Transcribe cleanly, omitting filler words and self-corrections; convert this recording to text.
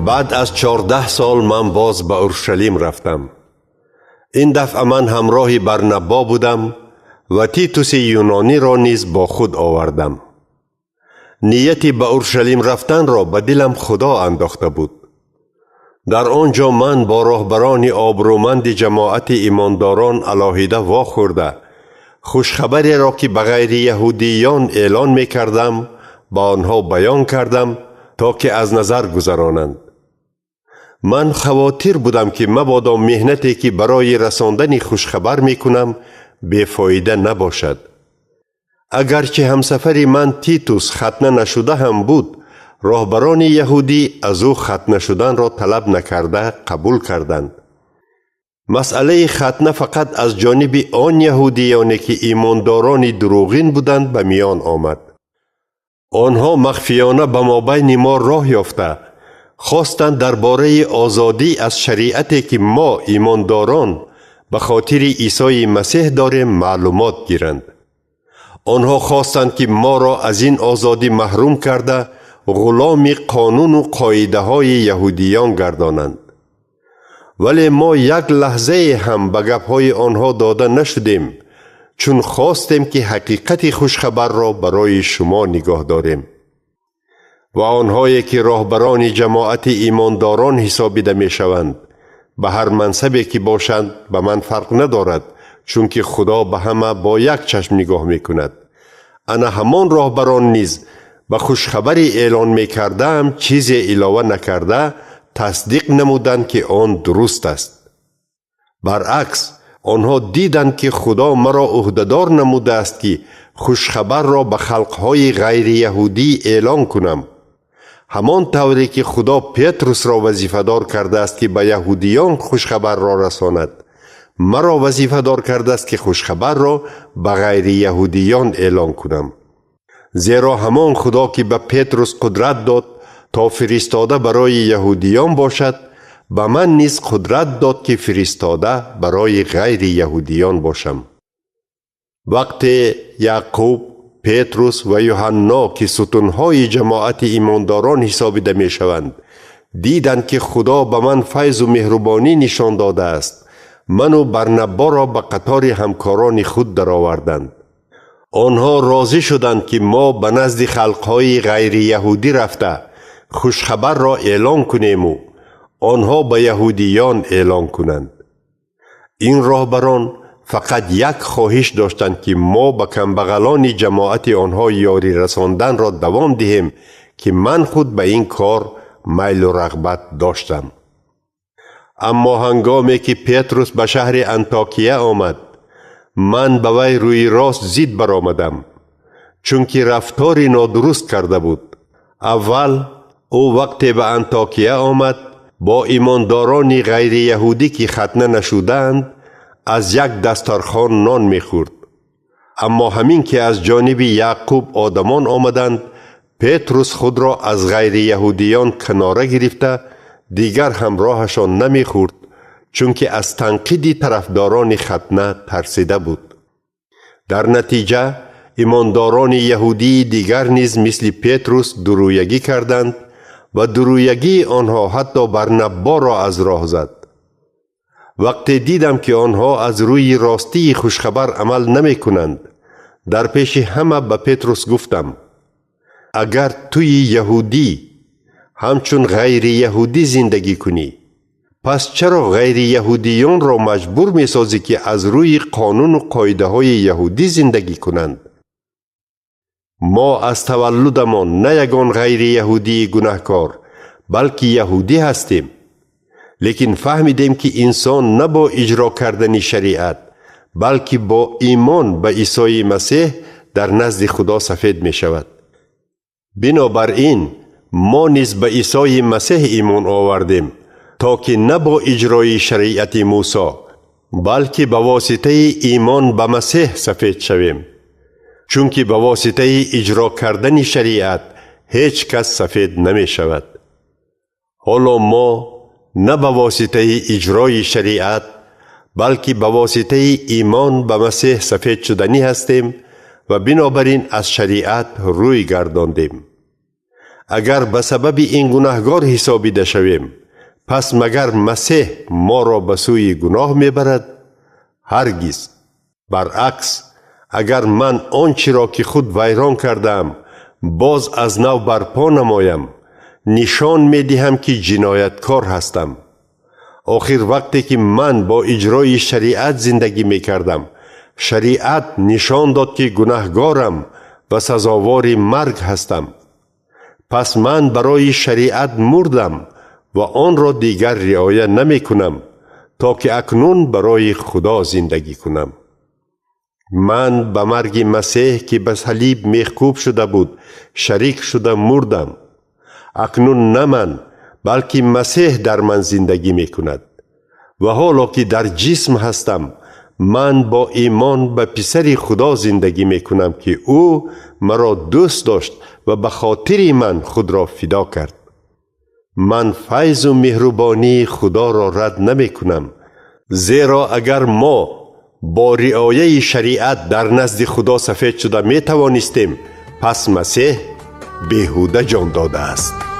بعد از 14 سال من باز به اورشلیم رفتم. این دفعه من همراه برنبا بودم و تیتوس یونانی را نیز با خود آوردم. نیتی به اورشلیم رفتن را به دلم خدا انداخته بود. در آنجا من با راهبران آبرومند جماعت ایمانداران علاهیده واخورده خوشخبری را که به غیر یهودیان اعلان می کردم با آنها بیان کردم تا که از نظر گذرانند. من خواطر بودم که مبادا مهنتی که برای رساندن خوشخبر می کنم بیفایده نباشد. اگرچه همسفری من تیتوس ختنه نشده هم بود، راهبران یهودی از او ختنه شدن را طلب نکرده قبول کردند. مسئله ختنه فقط از جانب آن یهودیانی که ایمانداران دروغین بودند به میان آمد. آنها مخفیانه به مابین ما راه یافته خواستند درباره آزادی از شریعتی که ما ایمانداران به خاطر عیسی مسیح داریم معلومات گیرند. آنها خواستند که ما را از این آزادی محروم کرده غلام قانون و قاعده های یهودیان گردانند. ولی ما یک لحظه هم به گپ های آنها داده نشدیم، چون خواستیم که حقیقت خوشخبر را برای شما نگاه داریم. و آنهایی که راهبران جماعت ایمانداران حسابیده می شوند به هر منصبی که باشند به من فرق ندارد، چون که خدا به همه با یک چشم نگاه می کند. انا همان راهبران نیز به خوشخبری اعلان می کردم چیزی علاوه نکرده تصدیق نمودند که آن درست است. برعکس آنها دیدند که خدا مرا عهدهدار نموده است که خوشخبر را به خلقهای غیر یهودی اعلان کنم، همان طوری که خدا پتروس را وظیفه دار کرده است که به یهودیان خوشخبر را رساند، مرا وظیفه دار کرده است که خوشخبر را به غیر یهودیان اعلان کنم. زیرا همان خدا که به پتروس قدرت داد تا فرستاده برای یهودیان باشد، به من نیز قدرت داد که فرستاده برای غیر یهودیان باشم. وقتی یعقوب، پتروس و یوحنا که ستونهای جماعت ایمانداران حسابیده می شوند دیدند که خدا به من فیض و مهربانی نشان داده است، من و برنبا را به قطار همکاران خود درآوردند. آنها راضی شدند که ما به نزد خلقهای غیر یهودی رفته خوشخبر را اعلان کنیم و آنها به یهودیان اعلان کنند. این راهبران فقط یک خواهش داشتند که ما به کمبغلان جماعت آنها یاری رساندن را دوام دهیم که من خود به این کار میل و رغبت داشتم. اما هنگامی که پتروس به شهر انطاکیه آمد، من به وی روی راست زید برآمدم، چون که رفتاری نادرست کرده بود. اول او وقتی به انطاکیه آمد با ایمانداران غیر یهودی که ختنه نشدند از یک دسترخوان نان می‌خورد. اما همین که از جانب یعقوب آدمان آمدند، پتروس خود را از غیر یهودیان کناره گرفته دیگر همراهشان نمی‌خورد، چون که از تنقید طرفداران ختنه ترسیده بود. در نتیجه ایمانداران یهودی دیگر نیز مثل پتروس درویگی کردند و درویگی آنها حتی برنبا را از راه زد. وقتی دیدم که آنها از روی راستی خوشخبر عمل نمی کنند، در پیش همه به پتروس گفتم: اگر توی یهودی همچون غیر یهودی زندگی کنی، پس چرا غیر یهودیان را مجبور می سازی که از روی قانون و قاعده های یهودی زندگی کنند؟ ما از تولدمان نه یگان غیر یهودی گناهکار بلکه یهودی هستیم، لیکن فهمیدیم که انسان نه با اجرا کردن شریعت بلکه با ایمان به عیسی مسیح در نزد خدا سفید می شود. بنابراین ما نیز به عیسی مسیح ایمان آوردیم تا که نه با اجرای شریعت موسی بلکه به واسطه ایمان به مسیح سفید شویم، چون که به واسطه اجرا کردن شریعت هیچ کس سفید نمی شود. حالا ما نه به واسطه اجرای شریعت بلکه به واسطه ایمان به مسیح سفید شدنی هستیم و بنابراین از شریعت روی گرداندیم. اگر به سبب این گناهگار حسابیده شویم، پس مگر مسیح ما را به سوی گناه میبرد؟ هرگز. برعکس، اگر من آنچه را که خود ویران کردم باز از نو برپا نمایم، نشان میدهم که جنایتکار هستم. آخر وقتی که من با اجرای شریعت زندگی میکردم، شریعت نشان داد که گناهگارم و سزاوار مرگ هستم. پس من برای شریعت مردم و آن را دیگر رعایت نمی کنم تا که اکنون برای خدا زندگی کنم. من به مرگ مسیح که به صلیب میخکوب شده بود شریک شده مردم. اکنون نه من بلکه مسیح در من زندگی می کند و حالا که در جسم هستم، من با ایمان به پسر خدا زندگی می کنم که او مرا دوست داشت و به خاطر من خود را فدا کرد. من فیض و مهربانی خدا را رد نمی کنم، زیرا اگر ما با رعایت شریعت در نزد خدا سفید شده می توانستیم، پس مسیح بیهوده جان داده است.